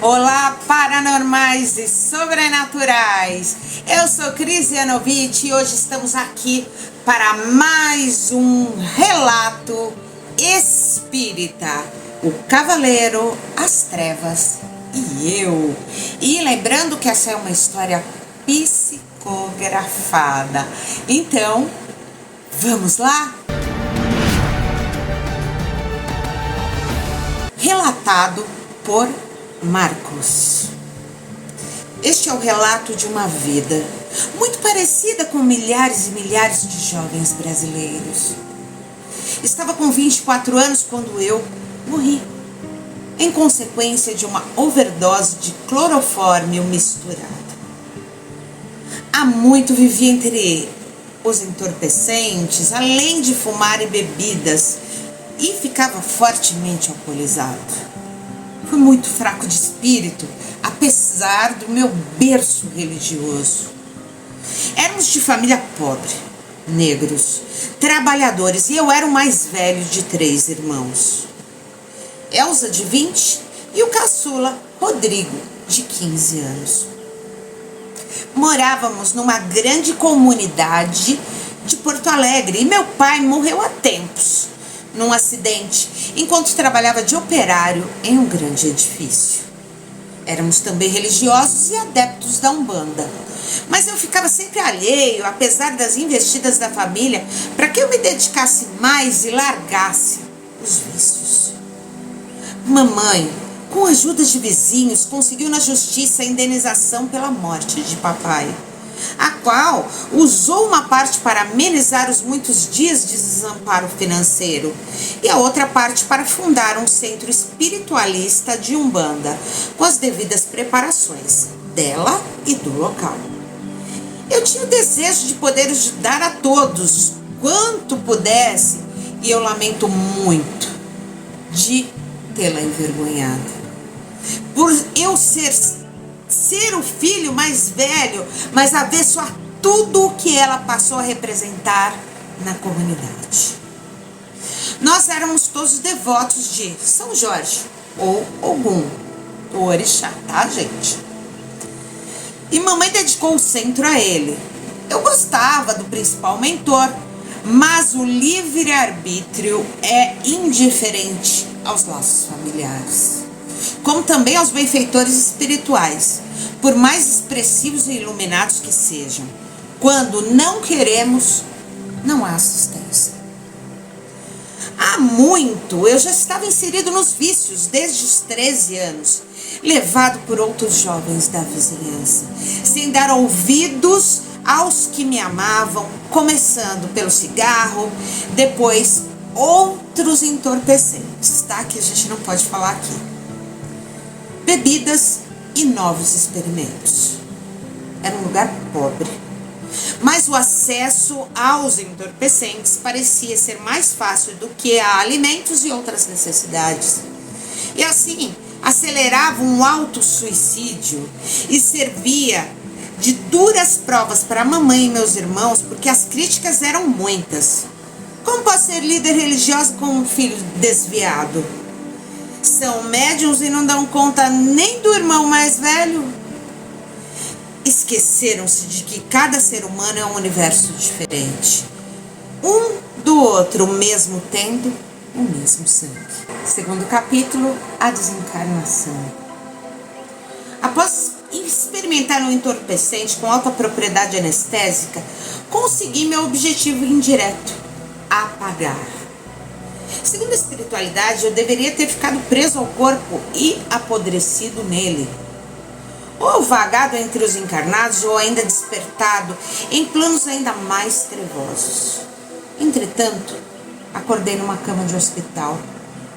Olá, paranormais e sobrenaturais! Eu sou Cris Yanovitch e hoje estamos aqui para mais um relato espírita. O Cavaleiro, as Trevas e eu. E lembrando que essa é uma história psicografada. Então, vamos lá? Relatado por Marcos. Este é o relato de uma vida muito parecida com milhares e milhares de jovens brasileiros. Estava com 24 anos quando eu morri, em consequência de uma overdose de clorofórmio misturado. Há muito vivi entre os entorpecentes, além de fumar e bebidas, e ficava fortemente alcoolizado. Fui muito fraco de espírito, apesar do meu berço religioso. Éramos de família pobre, negros, trabalhadores, e eu era o mais velho de 3 irmãos. Elza, de 20, e o caçula, Rodrigo, de 15 anos. Morávamos numa grande comunidade de Porto Alegre, e meu pai morreu há tempos, num acidente, enquanto trabalhava de operário em um grande edifício. Éramos também religiosos e adeptos da Umbanda, mas eu ficava sempre alheio, apesar das investidas da família, para que eu me dedicasse mais e largasse os vícios. Mamãe, com a ajuda de vizinhos, conseguiu na justiça a indenização pela morte de papai, a qual usou uma parte para amenizar os muitos dias de desamparo financeiro e a outra parte para fundar um centro espiritualista de Umbanda, com as devidas preparações dela e do local. Eu tinha o desejo de poder ajudar a todos quanto pudesse, e eu lamento muito de tê-la envergonhado, por eu ser o filho mais velho, mas avesso a tudo o que ela passou a representar na comunidade. Nós éramos todos devotos de São Jorge, ou Ogum, o orixá, tá, gente? E mamãe dedicou o centro a ele. Eu gostava do principal mentor, mas o livre-arbítrio é indiferente aos laços familiares, como também aos benfeitores espirituais, por mais expressivos e iluminados que sejam. Quando não queremos, não há assistência. Há muito eu já estava inserido nos vícios, desde os 13 anos, levado por outros jovens da vizinhança, sem dar ouvidos aos que me amavam, começando pelo cigarro, depois outros entorpecentes, tá? Que a gente não pode falar aqui. Bebidas e novos experimentos. Era um lugar pobre, mas o acesso aos entorpecentes parecia ser mais fácil do que a alimentos e outras necessidades. E assim, acelerava um autossuicídio e servia de duras provas para a mamãe e meus irmãos, porque as críticas eram muitas. Como posso ser líder religiosa com um filho desviado? São médiuns e não dão conta nem do irmão mais velho? Esqueceram-se de que cada ser humano é um universo diferente, um do outro, mesmo tendo o mesmo sangue. Segundo capítulo, a desencarnação. Após experimentar um entorpecente com alta propriedade anestésica, consegui meu objetivo indireto: apagar. Segundo a espiritualidade, eu deveria ter ficado preso ao corpo e apodrecido nele, ou vagado entre os encarnados, ou ainda despertado em planos ainda mais trevosos. Entretanto, acordei numa cama de hospital,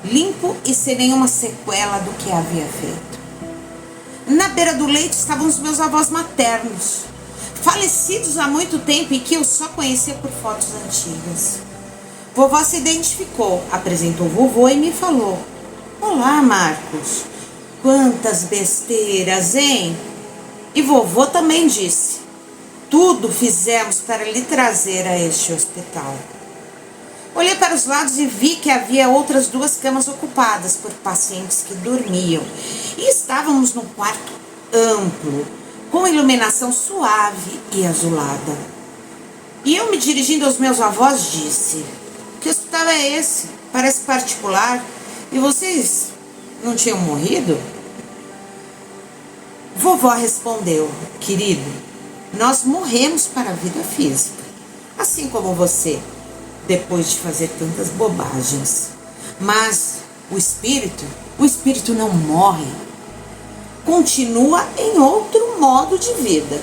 limpo e sem nenhuma sequela do que havia feito. Na beira do leito estavam os meus avós maternos, falecidos há muito tempo e que eu só conhecia por fotos antigas. Vovó se identificou, apresentou vovô e me falou: "Olá, Marcos, quantas besteiras, hein?" E vovô também disse: "Tudo fizemos para lhe trazer a este hospital." Olhei para os lados e vi que havia outras 2 camas ocupadas por pacientes que dormiam E estávamos num quarto amplo, com iluminação suave e azulada. E eu, me dirigindo aos meus avós, disse: que hospital é esse? Parece particular. E vocês não tinham morrido? Vovó respondeu: querido, nós morremos para a vida física, assim como você, depois de fazer tantas bobagens. Mas o espírito não morre. Continua em outro modo de vida.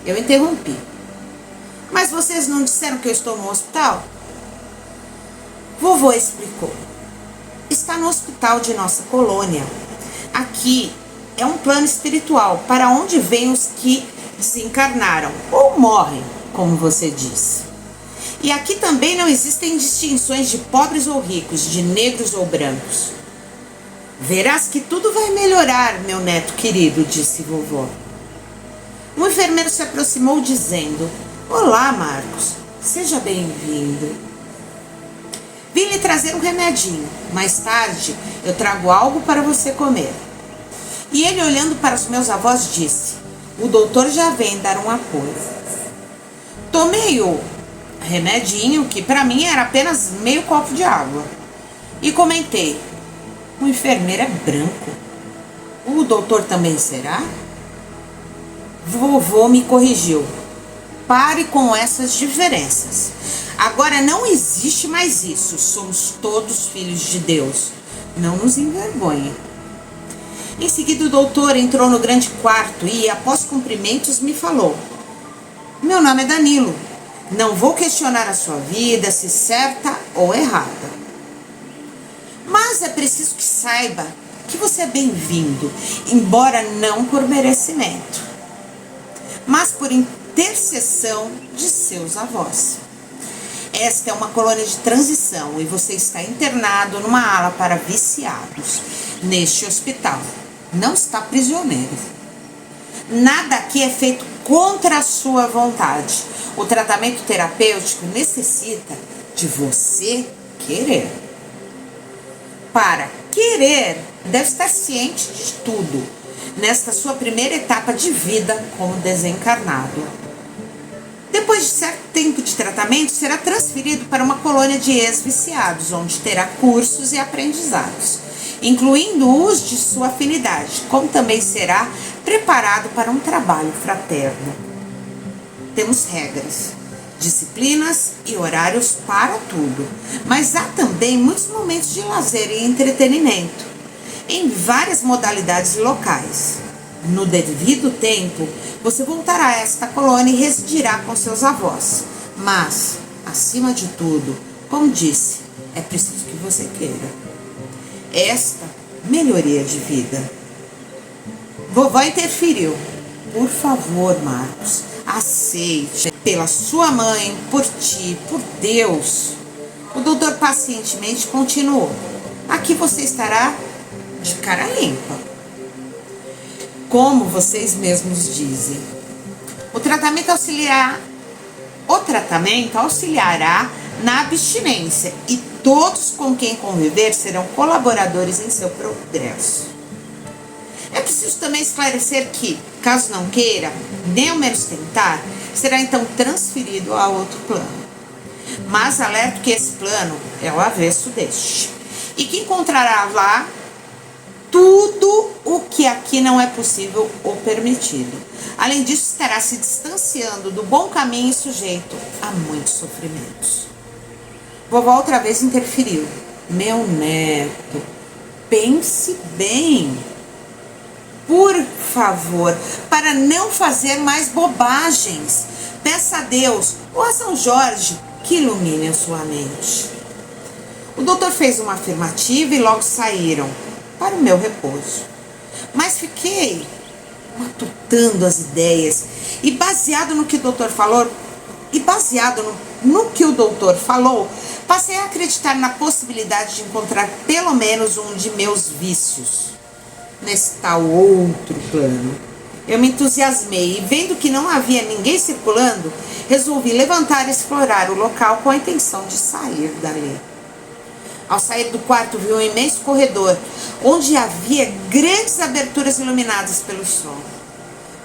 Eu interrompi. Mas vocês não disseram que eu estou no hospital? Vovô explicou. Está no hospital de nossa colônia. Aqui é um plano espiritual para onde vêm os que desencarnaram ou morrem, como você disse. E aqui também não existem distinções de pobres ou ricos, de negros ou brancos. Verás que tudo vai melhorar, meu neto querido, disse vovó. Um enfermeiro se aproximou dizendo: olá, Marcos, seja bem-vindo. Vim lhe trazer um remedinho. Mais tarde eu trago algo para você comer. E ele, olhando para os meus avós, disse: o doutor já vem dar um apoio. Tomei o remedinho, que para mim era apenas meio copo de água, e comentei: o enfermeiro é branco. O doutor também será? Vovô me corrigiu: pare com essas diferenças. Agora não existe mais isso. Somos todos filhos de Deus. Não nos envergonhe. Em seguida o doutor entrou no grande quarto e, após cumprimentos, me falou: meu nome é Danilo. Não vou questionar a sua vida, se certa ou errada. Mas é preciso que saiba que você é bem-vindo, embora não por merecimento, mas por intercessão de seus avós. Esta é uma colônia de transição e você está internado numa ala para viciados neste hospital. Não está prisioneiro. Nada aqui é feito contra a sua vontade. O tratamento terapêutico necessita de você querer. Para querer, deve estar ciente de tudo nesta sua primeira etapa de vida como desencarnado. Depois de certo tempo de tratamento, será transferido para uma colônia de ex-viciados, onde terá cursos e aprendizados, incluindo os de sua afinidade, como também será preparado para um trabalho fraterno. Temos regras, disciplinas e horários para tudo, mas há também muitos momentos de lazer e entretenimento, em várias modalidades locais. No devido tempo, você voltará a esta colônia e residirá com seus avós. Mas, acima de tudo, como disse, é preciso que você queira esta melhoria de vida. Vovó interferiu. Por favor, Marcos, aceite. Pela sua mãe, por ti, por Deus. O doutor pacientemente continuou: aqui você estará de cara limpa. Como vocês mesmos dizem. O tratamento auxiliará na abstinência e todos com quem conviver serão colaboradores em seu progresso. É preciso também esclarecer que, caso não queira, nem ao menos tentar, será então transferido a outro plano. Mas alerto que esse plano é o avesso deste, e que encontrará lá tudo o que aqui não é possível ou permitido. Além disso, estará se distanciando do bom caminho e sujeito a muitos sofrimentos. Vovó outra vez interferiu: meu neto, pense bem. Por favor, para não fazer mais bobagens, peça a Deus ou a São Jorge que ilumine a sua mente. O doutor fez uma afirmativa e logo saíram, para o meu repouso. Mas fiquei matutando as ideias e baseado no que o doutor falou, passei a acreditar na possibilidade de encontrar pelo menos um de meus vícios nesse tal outro plano. Eu me entusiasmei e, vendo que não havia ninguém circulando, resolvi levantar e explorar o local com a intenção de sair dali. Ao sair do quarto, vi um imenso corredor, onde havia grandes aberturas iluminadas pelo sol.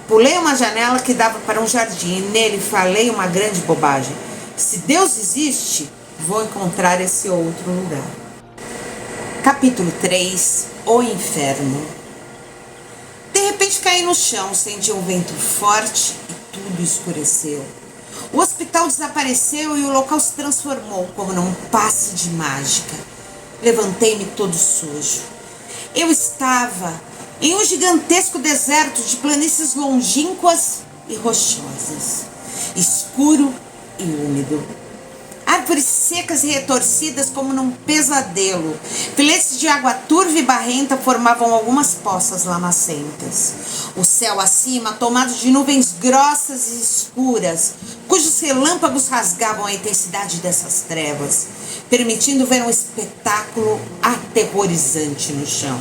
Pulei uma janela que dava para um jardim e nele falei uma grande bobagem. Se Deus existe, vou encontrar esse outro lugar. Capítulo 3. O Inferno. De repente caí no chão, senti um vento forte e tudo escureceu. O hospital desapareceu e o local se transformou como num passe de mágica. Levantei-me todo sujo. Eu estava em um gigantesco deserto de planícies longínquas e rochosas, escuro e úmido. Árvores secas e retorcidas como num pesadelo. Filetes de água turva e barrenta formavam algumas poças lamacentas. O céu acima, tomado de nuvens grossas e escuras, cujos relâmpagos rasgavam a intensidade dessas trevas, permitindo ver um espetáculo aterrorizante no chão.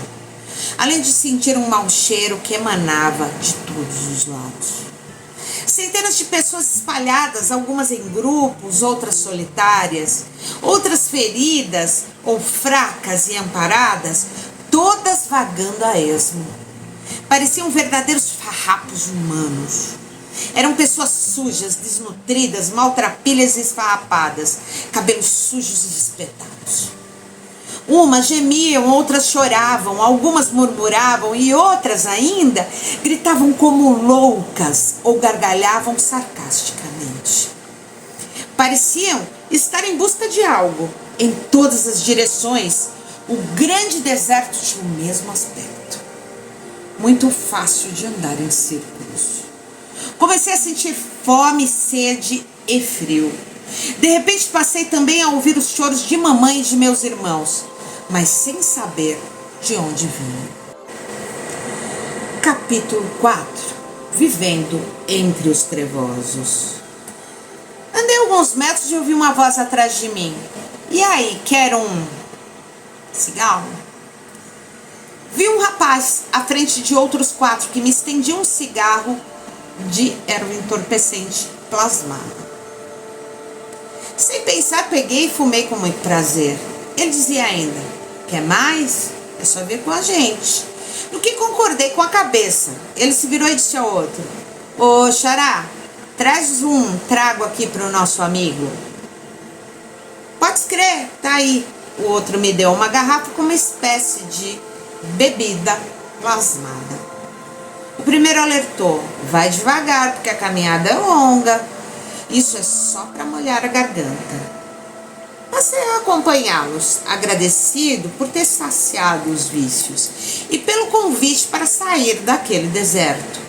Além de sentir um mau cheiro que emanava de todos os lados. Centenas de pessoas espalhadas, algumas em grupos, outras solitárias, outras feridas ou fracas e amparadas, todas vagando a esmo. Pareciam verdadeiros farrapos humanos. Eram pessoas sujas, desnutridas, maltrapilhas e esfarrapadas, cabelos sujos e espetados. Umas gemiam, outras choravam, algumas murmuravam e outras ainda gritavam como loucas ou gargalhavam sarcasticamente. Pareciam estar em busca de algo. Em todas as direções, o grande deserto tinha o mesmo aspecto. Muito fácil de andar em círculos. Comecei a sentir fome, sede e frio. De repente passei também a ouvir os choros de mamãe e de meus irmãos, mas sem saber de onde vinha. Capítulo 4. Vivendo entre os trevosos. Andei alguns metros e ouvi uma voz atrás de mim. E aí, quer um cigarro? Vi um rapaz à frente de outros 4 que me estendiam um cigarro de erva entorpecente plasmada. Sem pensar, peguei e fumei com muito prazer. Ele dizia ainda: quer mais? É só vir com a gente. No que concordei com a cabeça. Ele se virou e disse ao outro: ô xará, traz um trago aqui para o nosso amigo. Pode crer, tá aí. O outro me deu uma garrafa com uma espécie de bebida plasmada. O primeiro alertou: vai devagar, porque a caminhada é longa. Isso é só para molhar a garganta. Passei a acompanhá-los, agradecido por ter saciado os vícios e pelo convite para sair daquele deserto.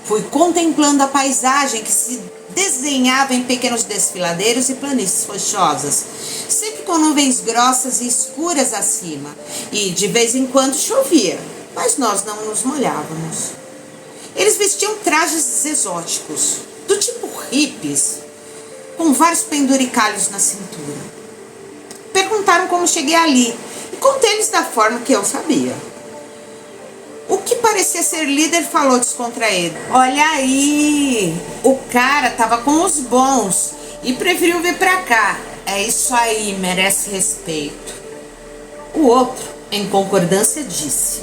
Fui contemplando a paisagem que se desenhava em pequenos desfiladeiros e planícies rochosas, sempre com nuvens grossas e escuras acima, e de vez em quando chovia, mas nós não nos molhávamos. Eles vestiam trajes exóticos, do tipo hippies, com vários penduricalhos na cintura. Perguntaram como cheguei ali e contei-lhes da forma que eu sabia. O que parecia ser líder falou descontraído: olha aí, o cara tava com os bons e preferiu vir pra cá. É isso aí, merece respeito. O outro, em concordância, disse: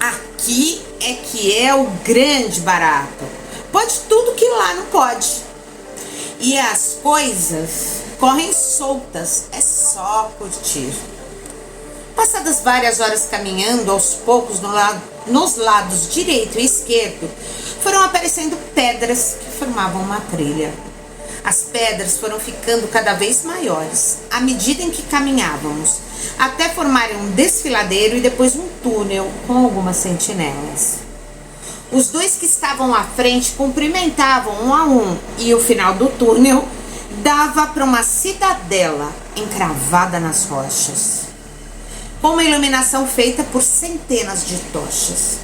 aqui é que é o grande barato. Pode tudo que lá não pode. E as coisas correm soltas, é só curtir. Passadas várias horas caminhando, aos poucos nos lados direito e esquerdo, foram aparecendo pedras que formavam uma trilha. As pedras foram ficando cada vez maiores, à medida em que caminhávamos, até formarem um desfiladeiro e depois um túnel com algumas sentinelas. Os 2 que estavam à frente cumprimentavam um a um, e o final do túnel dava para uma cidadela encravada nas rochas, com uma iluminação feita por centenas de tochas.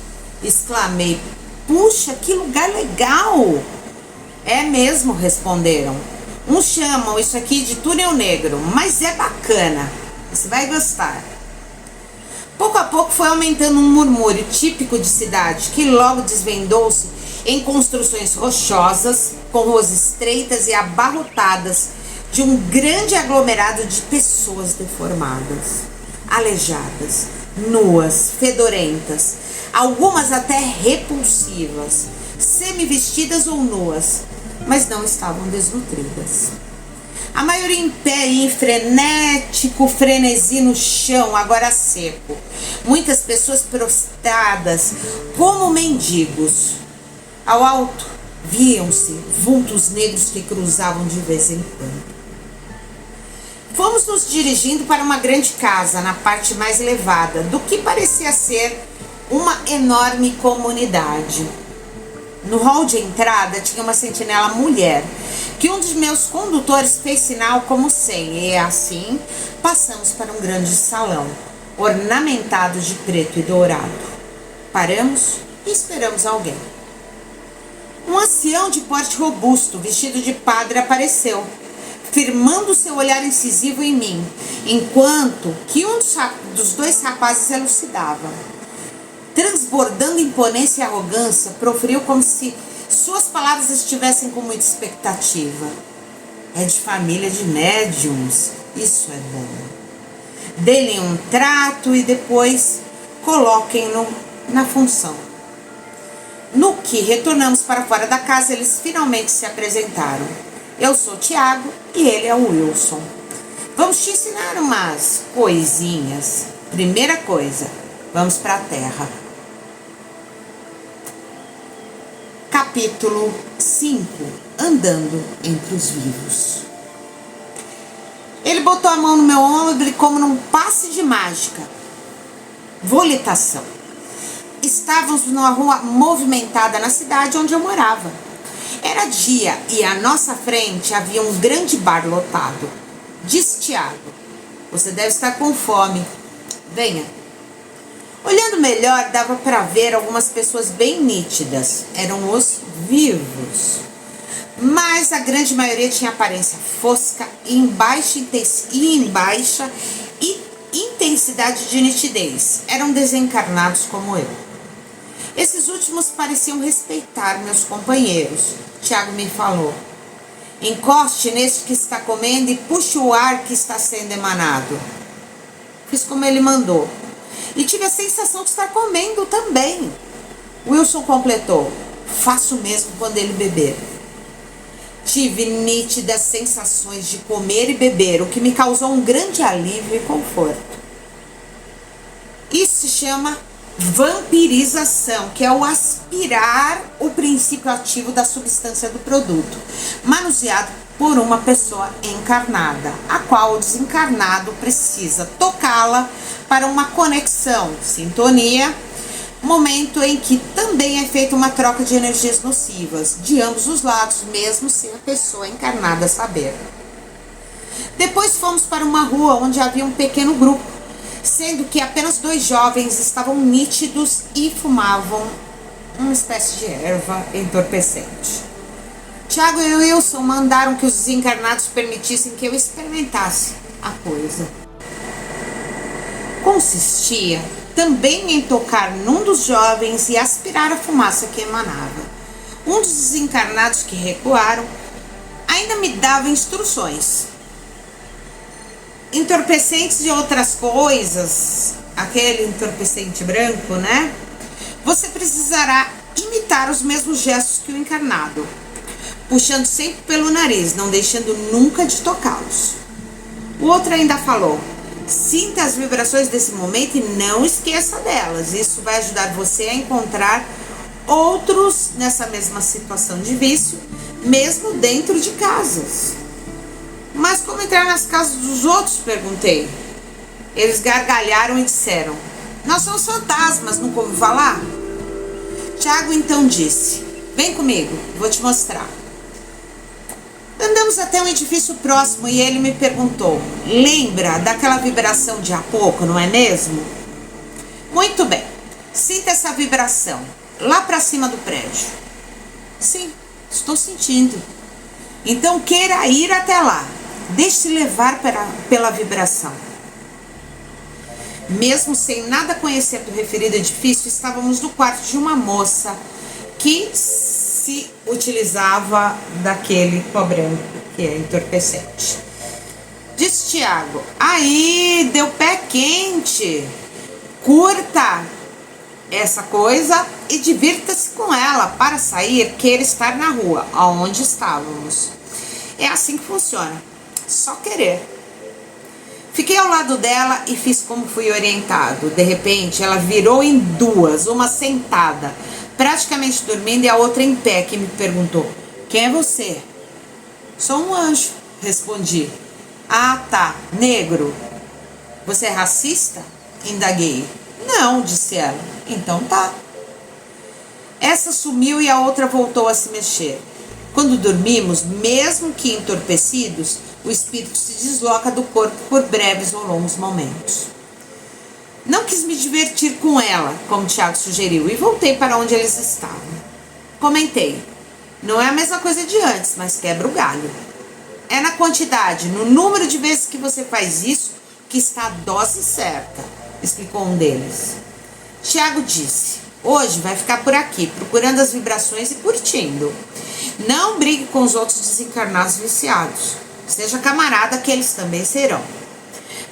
Exclamei: puxa, que lugar legal! É mesmo, responderam. Uns chamam isso aqui de túnel negro, mas é bacana, você vai gostar. Pouco a pouco foi aumentando um murmúrio típico de cidade, que logo desvendou-se em construções rochosas, com ruas estreitas e abarrotadas de um grande aglomerado de pessoas deformadas, aleijadas, nuas, fedorentas, algumas até repulsivas, semi-vestidas ou nuas, mas não estavam desnutridas. A maioria em pé em frenético frenesi no chão, agora seco. Muitas pessoas prostradas como mendigos. Ao alto, viam-se vultos negros que cruzavam de vez em quando. Fomos nos dirigindo para uma grande casa, na parte mais elevada, do que parecia ser uma enorme comunidade. No hall de entrada tinha uma sentinela mulher, que um dos meus condutores fez sinal como sem, e assim passamos para um grande salão, ornamentado de preto e dourado. Paramos e esperamos alguém. Um ancião de porte robusto, vestido de padre, apareceu, firmando seu olhar incisivo em mim, enquanto que um dos dois rapazes elucidava. Transbordando imponência e arrogância, proferiu como se suas palavras estivessem com muita expectativa. É de família de médiums, isso é bom. Dê-lhe um trato e depois coloquem-no na função. No que retornamos para fora da casa, eles finalmente se apresentaram. Eu sou Tiago e ele é o Wilson. Vamos te ensinar umas coisinhas. Primeira coisa, vamos para a terra. Capítulo 5. Andando entre os vivos. Ele botou a mão no meu ombro e, como num passe de mágica, volitação. Estávamos numa rua movimentada na cidade onde eu morava. Era dia e à nossa frente havia um grande bar lotado. Disse Tiago: você deve estar com fome. Venha. Olhando melhor, dava para ver algumas pessoas bem nítidas. Eram os vivos. Mas a grande maioria tinha aparência fosca e em baixa intensidade de nitidez. Eram desencarnados como eu. Esses últimos pareciam respeitar meus companheiros. Tiago me falou: encoste neste que está comendo e puxe o ar que está sendo emanado. Fiz como ele mandou. E tive a sensação de estar comendo também. Wilson completou: faço mesmo quando ele beber. Tive nítidas sensações de comer e beber, o que me causou um grande alívio e conforto. Isso se chama vampirização, que é o aspirar o princípio ativo da substância do produto, manuseado por uma pessoa encarnada, a qual o desencarnado precisa tocá-la para uma conexão, sintonia, momento em que também é feita uma troca de energias nocivas de ambos os lados, mesmo sem a pessoa encarnada saber. Depois fomos para uma rua onde havia um pequeno grupo, sendo que apenas 2 jovens estavam nítidos e fumavam uma espécie de erva entorpecente. Tiago e Wilson mandaram que os desencarnados permitissem que eu experimentasse a coisa. Consistia também em tocar num dos jovens e aspirar a fumaça que emanava. Um dos desencarnados que recuaram ainda me dava instruções. Entorpecentes de outras coisas, aquele entorpecente branco, né? Você precisará imitar os mesmos gestos que o encarnado, puxando sempre pelo nariz, não deixando nunca de tocá-los. O outro ainda falou: sinta as vibrações desse momento e não esqueça delas. Isso vai ajudar você a encontrar outros nessa mesma situação de vício, mesmo dentro de casas. Mas como entrar nas casas dos outros? Perguntei. Eles gargalharam e disseram: nós somos fantasmas, nunca ouviu falar? Tiago então disse: vem comigo, vou te mostrar. Andamos até um edifício próximo e ele me perguntou: lembra daquela vibração de há pouco, não é mesmo? Muito bem, sinta essa vibração lá para cima do prédio. Sim, estou sentindo. Então queira ir até lá. Deixe-se levar pela vibração. Mesmo sem nada conhecer do referido edifício, estávamos no quarto de uma moça que se utilizava daquele pó branco, que é entorpecente. disse Tiago. Aí, deu pé quente. Curta essa coisa e divirta-se com ela. Para sair, queira estar na rua, aonde estávamos. É assim que funciona. Só querer. Fiquei ao lado dela e fiz como fui orientado. De repente, ela virou em duas, uma sentada, praticamente dormindo, e a outra em pé, que me perguntou: quem é você? Sou um anjo, respondi. Ah, tá, negro. Você é racista? Indaguei. Não, disse ela. Então tá. Essa sumiu e a outra voltou a se mexer. Quando dormimos, mesmo que entorpecidos, o espírito se desloca do corpo por breves ou longos momentos. Não quis me divertir com ela, como Tiago sugeriu, e voltei para onde eles estavam. Comentei: não é a mesma coisa de antes, mas quebra o galho. É na quantidade, no número de vezes que você faz isso, que está a dose certa, explicou um deles. Tiago disse: hoje vai ficar por aqui, procurando as vibrações e curtindo. Não brigue com os outros desencarnados viciados. Seja camarada, que eles também serão.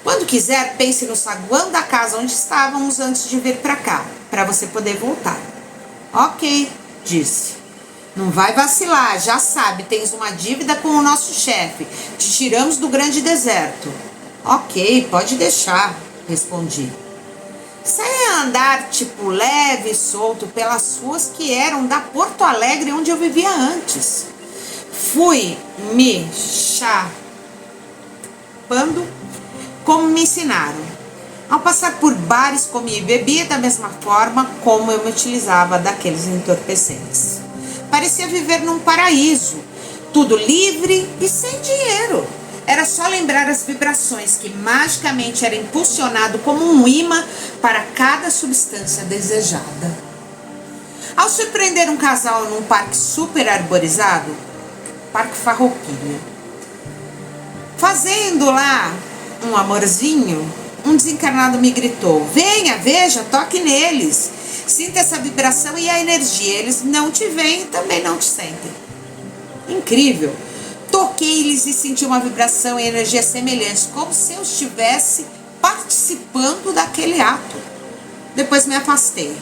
Quando quiser, pense no saguão da casa onde estávamos antes de vir para cá, para você poder voltar. Ok, disse. Não vai vacilar, já sabe, tens uma dívida com o nosso chefe. Te tiramos do grande deserto. Ok, pode deixar, respondi. Saí a andar, tipo, leve e solto pelas ruas que eram da Porto Alegre, onde eu vivia antes. Fui me chapando como me ensinaram. Ao passar por bares, comia e bebia da mesma forma como eu me utilizava daqueles entorpecentes. Parecia viver num paraíso, tudo livre e sem dinheiro. Era só lembrar as vibrações que magicamente era impulsionado como um imã para cada substância desejada. Ao surpreender um casal num parque super arborizado, Parque Farroupilha, fazendo lá um amorzinho, um desencarnado me gritou: venha, veja, toque neles, sinta essa vibração e a energia. Eles não te veem e também não te sentem. Incrível. Toquei-lhes e senti uma vibração e energia semelhantes, como se eu estivesse participando daquele ato. Depois me afastei.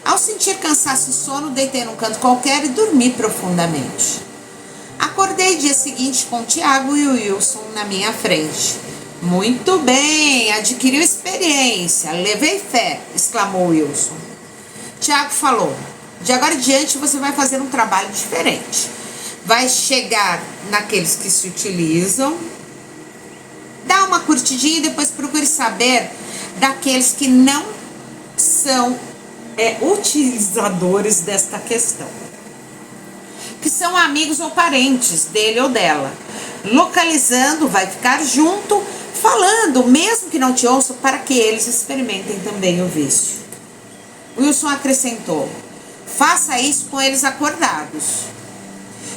Ao sentir cansaço e sono, deitei num canto qualquer e dormi profundamente. Acordei dia seguinte com o Tiago e o Wilson na minha frente. Muito bem, adquiriu experiência, levei fé, exclamou Wilson. Tiago falou: de agora em diante você vai fazer um trabalho diferente. Vai chegar naqueles que se utilizam, dá uma curtidinha e depois procure saber daqueles que não são utilizadores desta questão, que são amigos ou parentes dele ou dela. Localizando, vai ficar junto, falando, mesmo que não te ouçam, para que eles experimentem também o vício. Wilson acrescentou: faça isso com eles acordados.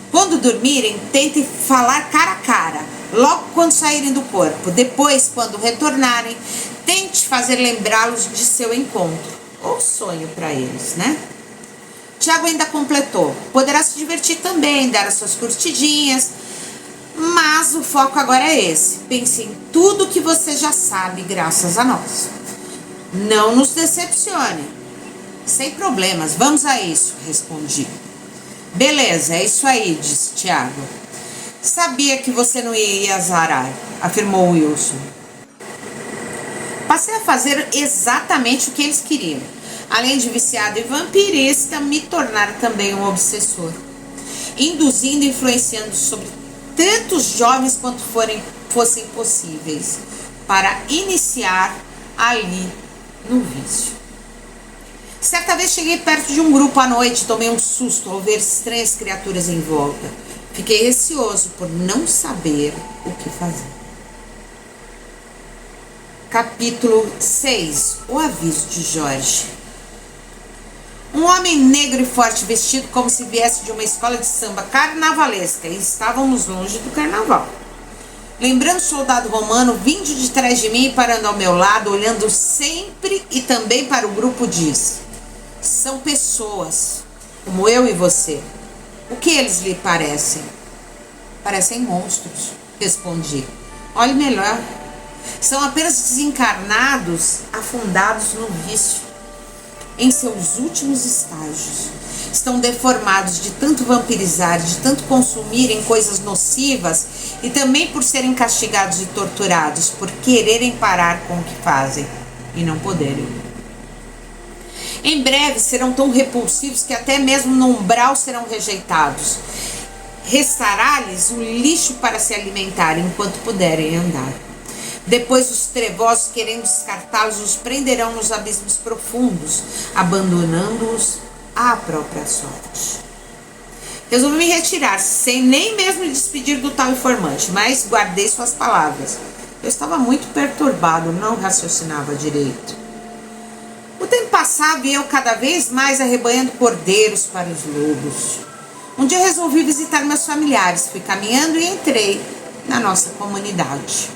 Quando dormirem, tentem falar cara a cara, logo quando saírem do corpo. Depois, quando retornarem, tente fazer lembrá-los de seu encontro, ou sonho para eles, né? Tiago ainda completou: poderá se divertir também, dar as suas curtidinhas, mas o foco agora é esse. Pense em tudo que você já sabe graças a nós. Não nos decepcione. Sem problemas, vamos a isso, respondi. Beleza, é isso aí, disse Tiago. Sabia que você não ia azarar, afirmou Wilson. Passei a fazer exatamente o que eles queriam. Além de viciado e vampirista, me tornar também um obsessor, induzindo e influenciando sobre tantos jovens quanto fossem possíveis, para iniciar ali no vício. Certa vez cheguei perto de um grupo à noite e tomei um susto ao ver estranhas criaturas em volta. Fiquei receoso por não saber o que fazer. Capítulo 6. O aviso de Jorge. Um homem negro e forte, vestido como se viesse de uma escola de samba carnavalesca, e estávamos longe do carnaval. Lembrando o soldado romano, vindo de trás de mim e parando ao meu lado, olhando sempre e também para o grupo, disse: são pessoas, como eu e você. O que eles lhe parecem? Parecem monstros, respondi. Olhe melhor. São apenas desencarnados afundados no vício, em seus últimos estágios. Estão deformados de tanto vampirizar, de tanto consumirem coisas nocivas e também por serem castigados e torturados, por quererem parar com o que fazem e não poderem. Em breve serão tão repulsivos que até mesmo no umbral serão rejeitados. Restará-lhes o lixo para se alimentar enquanto puderem andar. Depois os trevosos, querendo descartá-los, os prenderão nos abismos profundos, abandonando-os à própria sorte. Resolvi me retirar, sem nem mesmo me despedir do tal informante, mas guardei suas palavras. Eu estava muito perturbado, não raciocinava direito. O tempo passava e eu cada vez mais arrebanhando cordeiros para os lobos. Um dia resolvi visitar meus familiares, fui caminhando e entrei na nossa comunidade.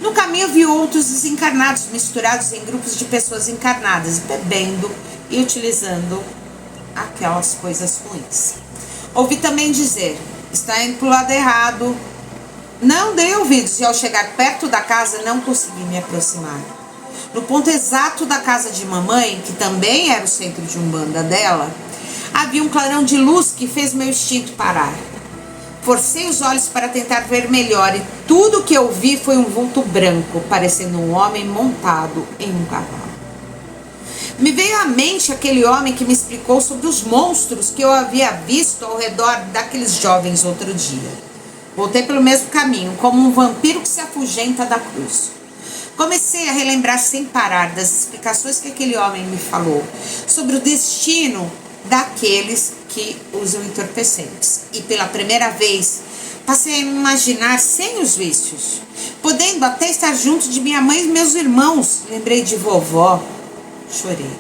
No caminho vi outros desencarnados misturados em grupos de pessoas encarnadas, bebendo e utilizando aquelas coisas ruins. Ouvi também dizer: está indo para o lado errado. Não dei ouvidos e ao chegar perto da casa não consegui me aproximar. No ponto exato da casa de mamãe, que também era o centro de umbanda dela, havia um clarão de luz que fez meu instinto parar. Forcei os olhos para tentar ver melhor e tudo o que eu vi foi um vulto branco, parecendo um homem montado em um cavalo. Me veio à mente aquele homem que me explicou sobre os monstros que eu havia visto ao redor daqueles jovens outro dia. Voltei pelo mesmo caminho, como um vampiro que se afugenta da cruz. Comecei a relembrar sem parar das explicações que aquele homem me falou sobre o destino daqueles que usam entorpecentes. E pela primeira vez passei a imaginar sem os vícios, podendo até estar junto de minha mãe e meus irmãos. Lembrei de vovó, chorei.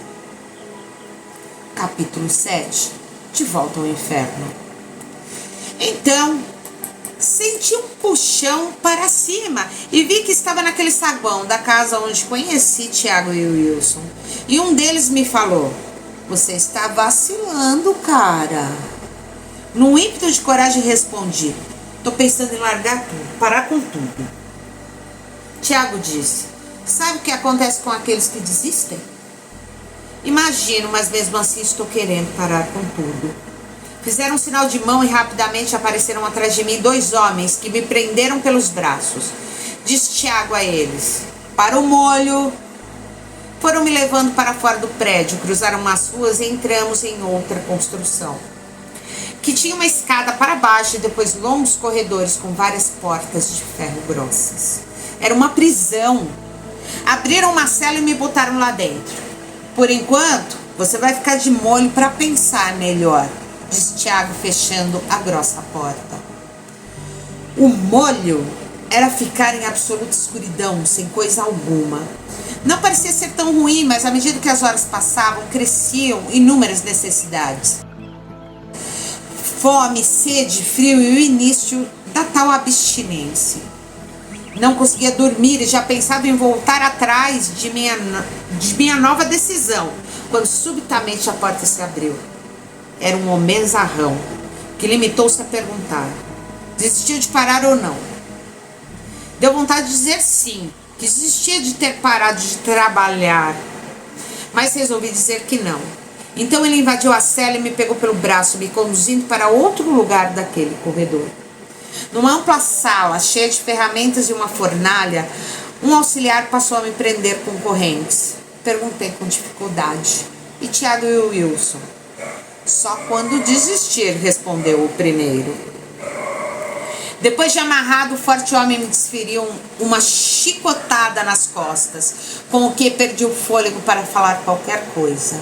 Capítulo 7. De volta ao inferno. Então, senti um puxão para cima e vi que estava naquele saguão da casa onde conheci Tiago e o Wilson. E um deles me falou: você está vacilando, cara. Num ímpeto de coragem respondi: tô pensando em largar tudo, parar com tudo. Tiago disse: sabe o que acontece com aqueles que desistem? Imagino, mas mesmo assim estou querendo parar com tudo. Fizeram um sinal de mão e rapidamente apareceram atrás de mim 2 homens que me prenderam pelos braços. Disse Tiago a eles: para o molho. Foram me levando para fora do prédio, cruzaram umas ruas e entramos em outra construção, que tinha uma escada para baixo e depois longos corredores com várias portas de ferro grossas. Era uma prisão. Abriram uma cela e me botaram lá dentro. Por enquanto, você vai ficar de molho para pensar melhor, disse Tiago, fechando a grossa porta. O molho era ficar em absoluta escuridão, sem coisa alguma. Não parecia ser tão ruim, mas à medida que as horas passavam, cresciam inúmeras necessidades. Fome, sede, frio e o início da tal abstinência. Não conseguia dormir e já pensava em voltar atrás de minha nova decisão, quando subitamente a porta se abriu. Era um homem zarrão, que limitou-se a perguntar: desistiu de parar ou não? Deu vontade de dizer sim, que desistia de ter parado de trabalhar, mas resolvi dizer que não. Então ele invadiu a cela e me pegou pelo braço, me conduzindo para outro lugar daquele corredor. Numa ampla sala, cheia de ferramentas e uma fornalha, um auxiliar passou a me prender com correntes. Perguntei com dificuldade: e Tiago e o Wilson? Só quando desistir, respondeu o primeiro. Depois de amarrado, o forte homem me desferiu uma chicotada nas costas, com o que perdi o fôlego para falar qualquer coisa.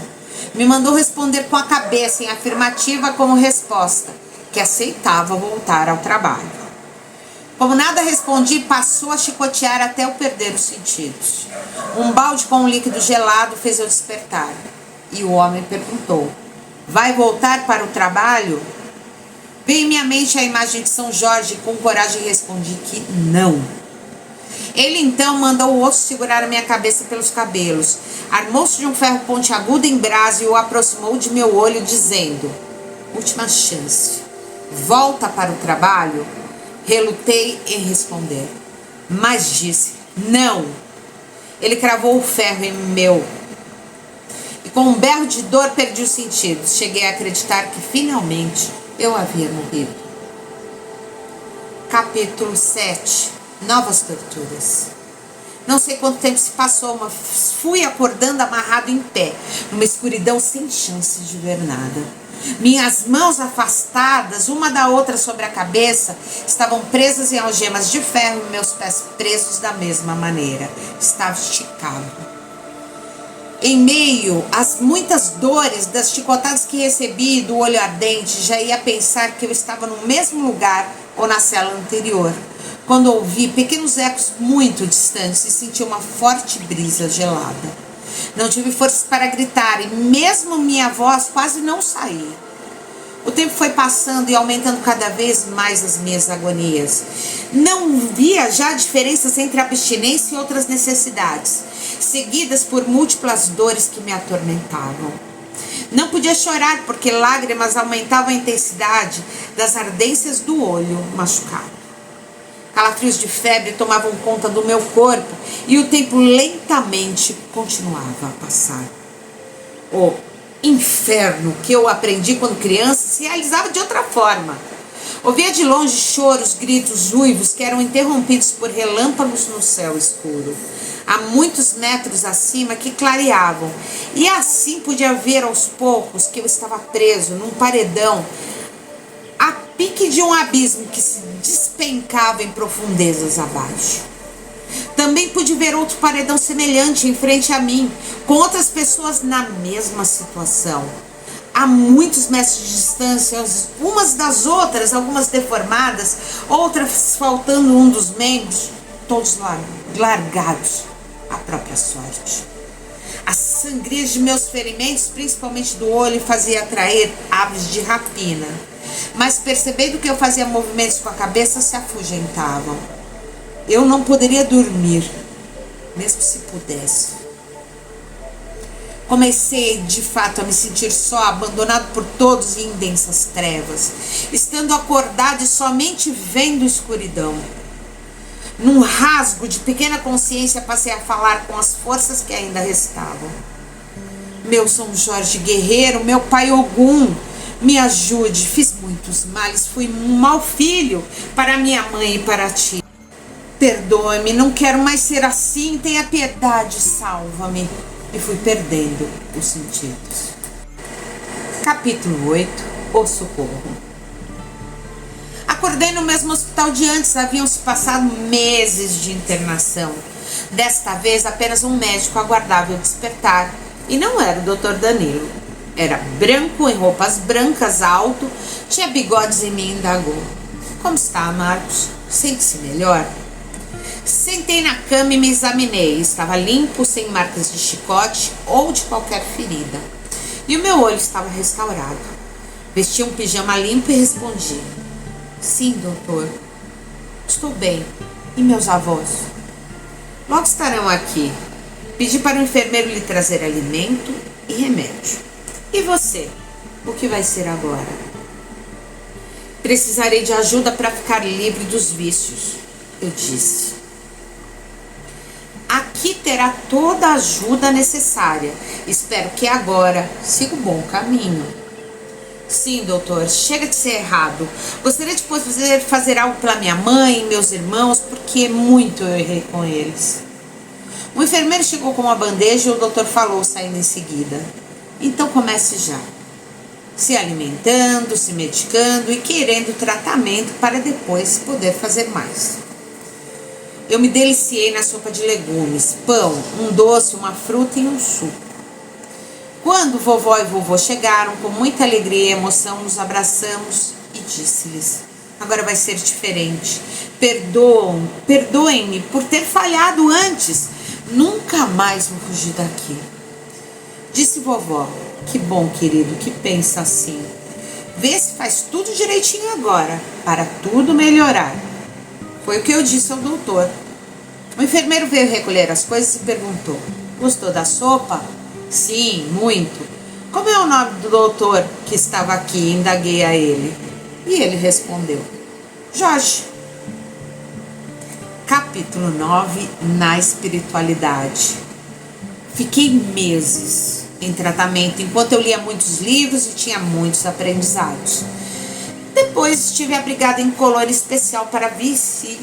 Me mandou responder com a cabeça em afirmativa como resposta, que aceitava voltar ao trabalho. Como nada respondi, passou a chicotear até eu perder os sentidos. Um balde com um líquido gelado fez eu despertar. E o homem perguntou: vai voltar para o trabalho? Veio em minha mente a imagem de São Jorge e com coragem respondi que não. Ele então mandou o osso segurar a minha cabeça pelos cabelos, armou-se de um ferro pontiagudo em brasa e o aproximou de meu olho, dizendo: última chance, volta para o trabalho? Relutei em responder. mas disse: não. Ele cravou o ferro em meu. E com um berro de dor perdi os sentidos. Cheguei a acreditar que finalmente eu havia morrido. Capítulo 7. Novas torturas. Não sei quanto tempo se passou, mas fui acordando amarrado em pé, numa escuridão sem chance de ver nada. Minhas mãos afastadas, uma da outra sobre a cabeça, estavam presas em algemas de ferro e meus pés presos da mesma maneira. Estava esticado. Em meio às muitas dores das chicotadas que recebi do olho ardente, já ia pensar que eu estava no mesmo lugar ou na cela anterior, quando ouvi pequenos ecos muito distantes e senti uma forte brisa gelada. Não tive forças para gritar e mesmo minha voz quase não saía. O tempo foi passando e aumentando cada vez mais as minhas agonias. Não via já diferenças entre abstinência e outras necessidades, seguidas por múltiplas dores que me atormentavam. Não podia chorar porque lágrimas aumentavam a intensidade das ardências do olho machucado. Calafrios de febre tomavam conta do meu corpo e o tempo lentamente continuava a passar. O inferno que eu aprendi quando criança se realizava de outra forma. Ouvia de longe choros, gritos, uivos que eram interrompidos por relâmpagos no céu escuro, a muitos metros acima, que clareavam, e assim podia ver aos poucos que eu estava preso num paredão a pique de um abismo que se despencava em profundezas abaixo. Também pude ver outro paredão semelhante em frente a mim, com outras pessoas na mesma situação. A muitos metros de distância, umas das outras, algumas deformadas, outras faltando um dos membros, todos largados à própria sorte. As sangrias de meus ferimentos, principalmente do olho, fazia atrair aves de rapina, mas percebendo que eu fazia movimentos com a cabeça, se afugentavam. Eu não poderia dormir, mesmo se pudesse. Comecei, de fato, a me sentir só, abandonado por todos e em densas trevas, estando acordado e somente vendo escuridão. Num rasgo de pequena consciência, passei a falar com as forças que ainda restavam. Meu São Jorge guerreiro, meu pai Ogum, me ajude, fiz muitos males, fui um mau filho para minha mãe e para ti. Perdoa-me, não quero mais ser assim, tenha piedade, salva-me. E fui perdendo os sentidos. Capítulo 8. O socorro. Acordei no mesmo hospital de antes, haviam se passado meses de internação. Desta vez apenas um médico aguardava eu despertar, e não era o Dr. Danilo. Era branco, em roupas brancas, alto, tinha bigodes e me indagou: como está, Marcos? Sente-se melhor? Sentei na cama e me examinei. Estava limpo, sem marcas de chicote ou de qualquer ferida. E o meu olho estava restaurado. Vesti um pijama limpo e respondi: sim, doutor. Estou bem. E meus avós? Logo estarão aqui. Pedi para o enfermeiro lhe trazer alimento e remédio. E você? O que vai ser agora? Precisarei de ajuda para ficar livre dos vícios, eu disse. Aqui terá toda a ajuda necessária. Espero que agora siga o bom caminho. Sim, doutor, chega de ser errado. Gostaria de poder fazer algo pela minha mãe e meus irmãos, porque muito eu errei com eles. O enfermeiro chegou com uma bandeja e o doutor falou, saindo em seguida: então comece já. Se alimentando, se medicando e querendo tratamento para depois poder fazer mais. Eu me deliciei na sopa de legumes, pão, um doce, uma fruta e um suco. Quando vovó e vovô chegaram, com muita alegria e emoção, nos abraçamos e disse-lhes: agora vai ser diferente. Perdoem-me por ter falhado antes. Nunca mais vou fugir daqui. Disse vovó: que bom, querido, que pensa assim. Vê se faz tudo direitinho agora, para tudo melhorar. Foi o que eu disse ao doutor. O enfermeiro veio recolher as coisas e perguntou: gostou da sopa? Sim, muito. Como é o nome do doutor que estava aqui? Indaguei a ele. E ele respondeu: Jorge. Capítulo 9, na espiritualidade. Fiquei meses em tratamento, enquanto eu lia muitos livros e tinha muitos aprendizados. Depois estive abrigada em colônia especial para Vici,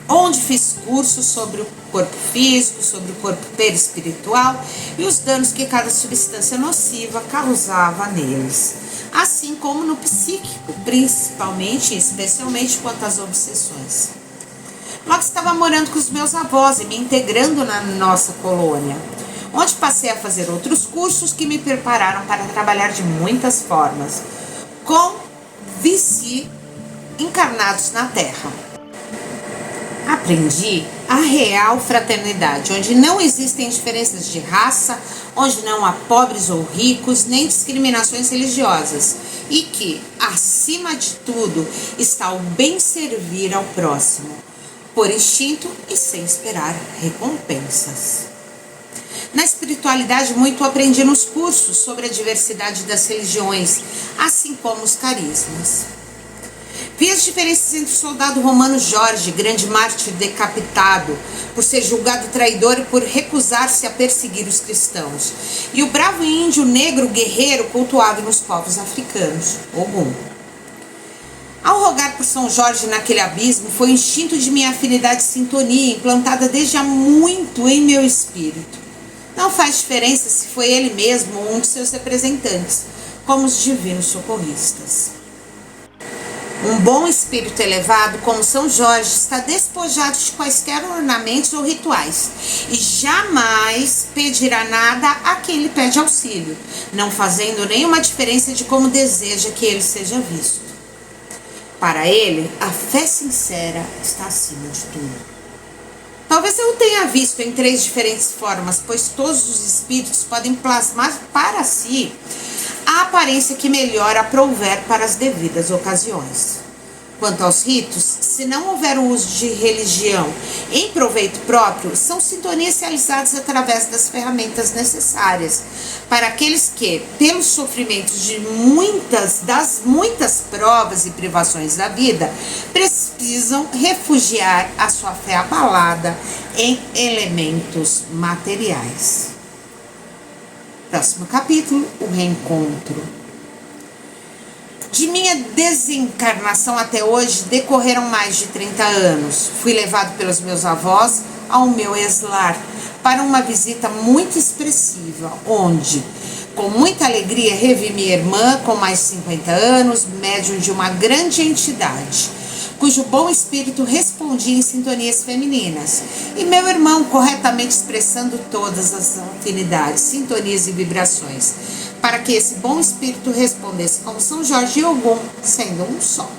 onde fiz cursos sobre o corpo físico, sobre o corpo perispiritual e os danos que cada substância nociva causava neles, assim como no psíquico, principalmente e especialmente quanto às obsessões. Logo estava morando com os meus avós e me integrando na nossa colônia, onde passei a fazer outros cursos que me prepararam para trabalhar de muitas formas, com Vici encarnados na Terra. Aprendi a real fraternidade, onde não existem diferenças de raça, onde não há pobres ou ricos, nem discriminações religiosas, e que, acima de tudo, está o bem servir ao próximo, por instinto e sem esperar recompensas. Na espiritualidade, muito aprendi nos cursos sobre a diversidade das religiões, assim como os carismas. Vi as diferenças entre o soldado romano Jorge, grande mártir decapitado, por ser julgado traidor e por recusar-se a perseguir os cristãos, e o bravo índio negro guerreiro cultuado nos povos africanos, Ogum. Ao rogar por São Jorge naquele abismo, foi o instinto de minha afinidade e sintonia, implantada desde há muito em meu espírito. Não faz diferença se foi ele mesmo ou um de seus representantes, como os divinos socorristas. Um bom espírito elevado, como São Jorge, está despojado de quaisquer ornamentos ou rituais e jamais pedirá nada a quem lhe pede auxílio, não fazendo nenhuma diferença de como deseja que ele seja visto. Para ele, a fé sincera está acima de tudo. Talvez eu o tenha visto em 3 diferentes formas, pois todos os espíritos podem plasmar para si a aparência que melhor aprouver para as devidas ocasiões. Quanto aos ritos, se não houver o uso de religião em proveito próprio, são sintonias realizadas através das ferramentas necessárias para aqueles que, pelos sofrimentos das muitas provas e privações da vida, precisam refugiar a sua fé abalada em elementos materiais. Próximo capítulo, o reencontro. De minha desencarnação até hoje, decorreram mais de 30 anos. Fui levado pelos meus avós ao meu ex-lar para uma visita muito expressiva, onde, com muita alegria, revi minha irmã com mais de 50 anos, médium de uma grande entidade, cujo bom espírito respondia em sintonias femininas, e meu irmão corretamente expressando todas as afinidades, sintonias e vibrações, para que esse bom espírito respondesse como São Jorge e Ogum, sendo um só.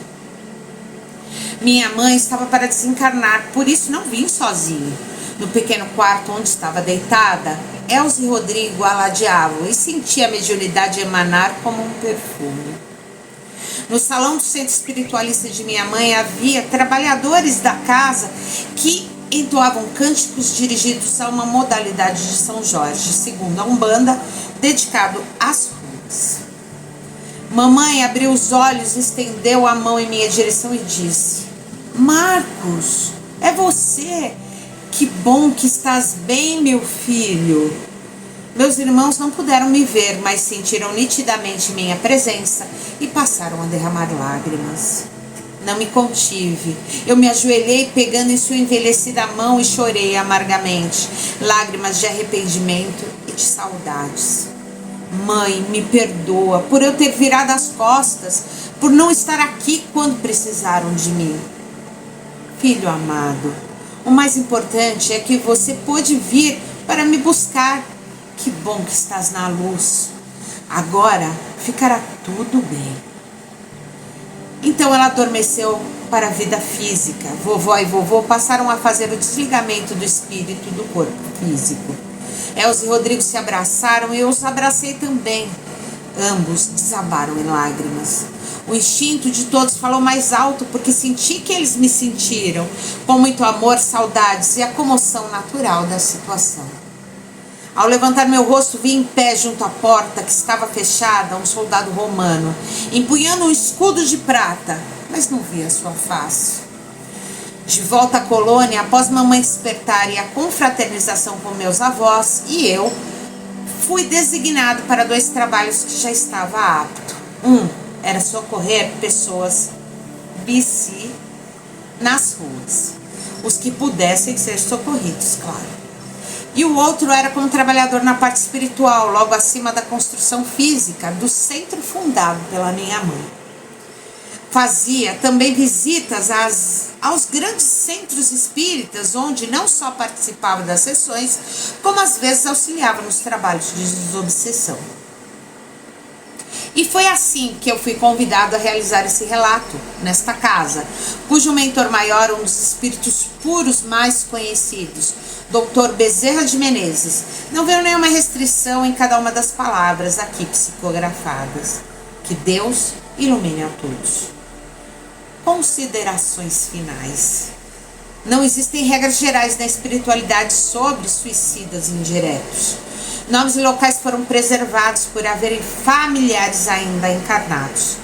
Minha mãe estava para desencarnar, por isso não vim sozinho. No pequeno quarto onde estava deitada, Elza e Rodrigo a ladeavam e sentia a mediunidade emanar como um perfume. No salão do centro espiritualista de minha mãe havia trabalhadores da casa que entoavam cânticos dirigidos a uma modalidade de São Jorge, segundo a Umbanda, dedicado às ruas. Mamãe abriu os olhos, estendeu a mão em minha direção e disse: Marcos, é você? Que bom que estás bem, meu filho. Meus irmãos não puderam me ver, mas sentiram nitidamente minha presença e passaram a derramar lágrimas. Não me contive. Eu me ajoelhei pegando em sua envelhecida mão e chorei amargamente, lágrimas de arrependimento e de saudades. Mãe, me perdoa por eu ter virado as costas, por não estar aqui quando precisaram de mim. Filho amado, o mais importante é que você pôde vir para me buscar. Que bom que estás na luz. Agora ficará tudo bem. Então ela adormeceu para a vida física. Vovó e vovô passaram a fazer o desligamento do espírito do corpo físico. Elza e Rodrigo se abraçaram e eu os abracei também. Ambos desabaram em lágrimas. O instinto de todos falou mais alto porque senti que eles me sentiram, com muito amor, saudades e a comoção natural da situação. Ao levantar meu rosto, vi em pé junto à porta, que estava fechada, um soldado romano, empunhando um escudo de prata, mas não vi a sua face. De volta à colônia, após mamãe despertar e a confraternização com meus avós e eu, fui designado para 2 trabalhos que já estava apto. Um era socorrer pessoas BC nas ruas, os que pudessem ser socorridos, claro. E o outro era como trabalhador na parte espiritual, logo acima da construção física do centro fundado pela minha mãe. Fazia também visitas aos grandes centros espíritas, onde não só participava das sessões, como às vezes auxiliava nos trabalhos de desobsessão. E foi assim que eu fui convidado a realizar esse relato, nesta casa, cujo mentor maior, um dos espíritos puros mais conhecidos, Dr. Bezerra de Menezes. Não veio nenhuma restrição em cada uma das palavras aqui psicografadas. Que Deus ilumine a todos. Considerações finais. Não existem regras gerais na espiritualidade sobre suicidas indiretos. Nomes e locais foram preservados por haverem familiares ainda encarnados.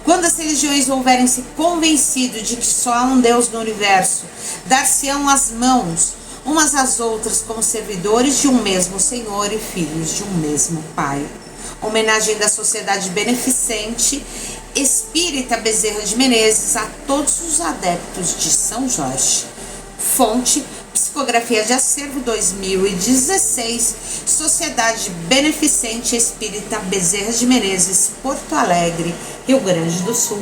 Quando as religiões houverem se convencido de que só há um Deus no universo, dar-se-ão as mãos umas às outras como servidores de um mesmo Senhor e filhos de um mesmo Pai. Homenagem da Sociedade Beneficente Espírita Bezerra de Menezes a todos os adeptos de São Jorge. Fonte: Psicografia de Acervo 2016, Sociedade Beneficente Espírita Bezerra de Menezes, Porto Alegre, Rio Grande do Sul,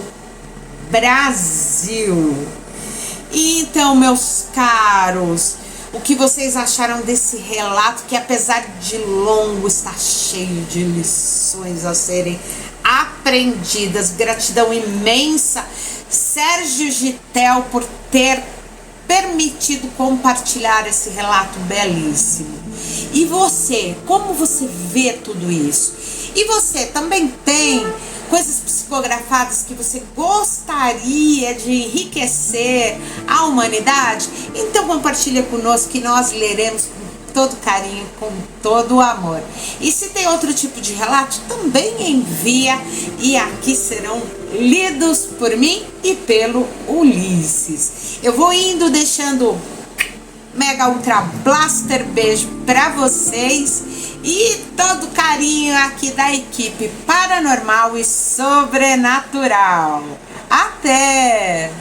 Brasil. Então, meus caros, o que vocês acharam desse relato que, apesar de longo, está cheio de lições a serem aprendidas? Gratidão imensa, Sérgio Gitel, por ter permitido compartilhar esse relato belíssimo. E você, como você vê tudo isso? E você também tem coisas psicografadas que você gostaria de enriquecer a humanidade? Então compartilha conosco que nós leremos com todo carinho, com todo o amor. E se tem outro tipo de relato, também envia e aqui serão lidos por mim e pelo Ulisses. Eu vou indo deixando mega ultra blaster beijo pra vocês e todo carinho aqui da equipe paranormal e sobrenatural. Até!